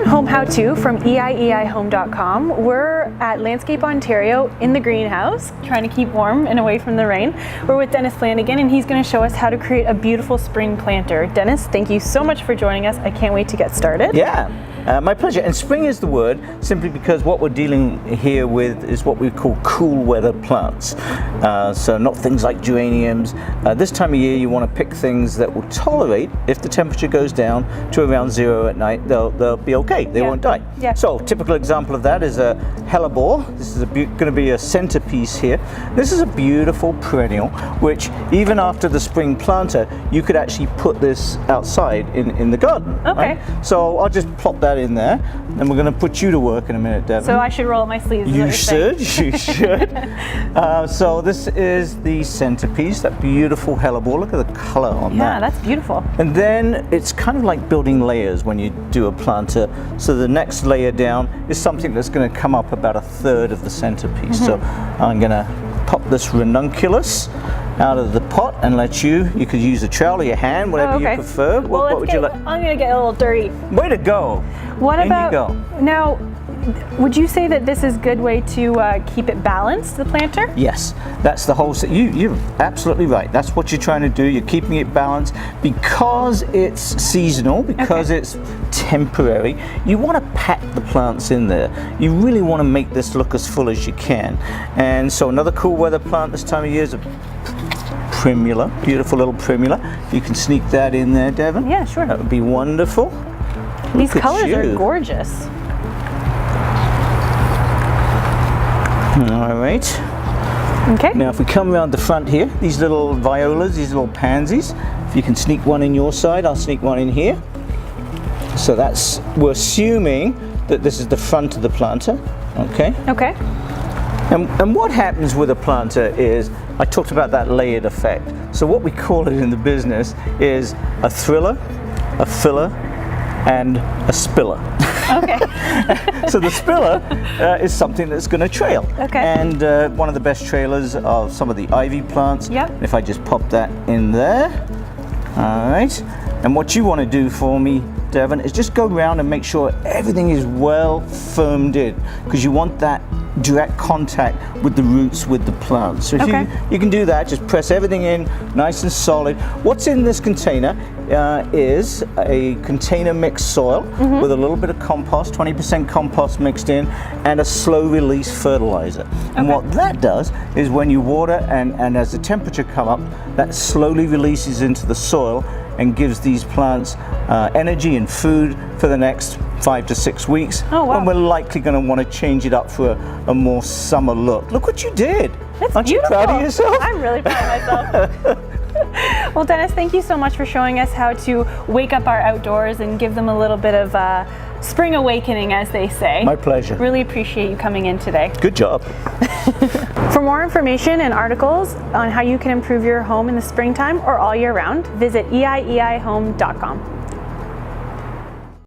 home how-to from eieihome.com. We're at Landscape Ontario in the greenhouse, trying to keep warm and away from the rain. We're with Denis Flanagan, and he's going to show us how to create a beautiful spring planter. Denis, thank you so much for joining us. I can't wait to get started. Yeah. My pleasure. And spring is the word simply because what we're dealing here with is what we call cool weather plants. So not things like geraniums. This time of year you want to pick things that will tolerate, if the temperature goes down to around 0 at night, they'll be okay. They won't die. Yeah. So typical example of that is a hellebore. This is going to be a centerpiece here. This is a beautiful perennial which even after the spring planter you could actually put this outside in the garden. Okay. Right? So I'll just plop that in there, and we're going to put you to work in a minute, Devin. So I should roll up my sleeves. You should. So this is the centerpiece, that beautiful hellebore. Look at the color on that. Yeah, that's beautiful. And then it's kind of like building layers when you do a planter. So the next layer down is something that's going to come up about a third of the centerpiece. So I'm going to pop this ranunculus out of the pot and let you could use a trowel or your hand, whatever you prefer. What would you like? I'm going to get a little dirty. Way to go. What In about, you go. Now, would you say that this is a good way to keep it balanced, the planter? Yes, that's the whole, you're absolutely right. That's what you're trying to do. You're keeping it balanced because it's seasonal, because it's temporary. You want to pack the plants in there. You really want to make this look as full as you can. And so another cool weather plant this time of year is a primula, beautiful little primula. If you can sneak that in there, Devin. Yeah, sure. That would be wonderful. These colors are gorgeous. All right. Okay. Now if we come around the front here, these little violas, these little pansies, if you can sneak one in your side, I'll sneak one in here. So we're assuming that this is the front of the planter, okay? Okay. And what happens with a planter is, I talked about that layered effect. So what we call it in the business is a thriller, a filler, and a spiller. Okay. So the spiller is something that's going to trail. Okay. And one of the best trailers of some of the ivy plants. Yep. If I just pop that in there. All right. And what you want to do for me, Devin, is just go around and make sure everything is well firmed in, because you want that direct contact with the roots, with the plants. So if you can do that, just press everything in nice and solid. What's in this container is a container mixed soil with a little bit of compost, 20% compost mixed in, and a slow release fertilizer. And what that does is when you water and as the temperature come up, that slowly releases into the soil and gives these plants energy and food for the next 5 to 6 weeks. Oh, wow. And we're likely going to want to change it up for a more summer look. Look what you did. That's Aren't beautiful. you proud of yourself? I'm really proud of myself. Well, Denis, thank you so much for showing us how to wake up our outdoors and give them a little bit of spring awakening, as they say. My pleasure. Really appreciate you coming in today. Good job. For more information and articles on how you can improve your home in the springtime or all year round, visit eieihome.com.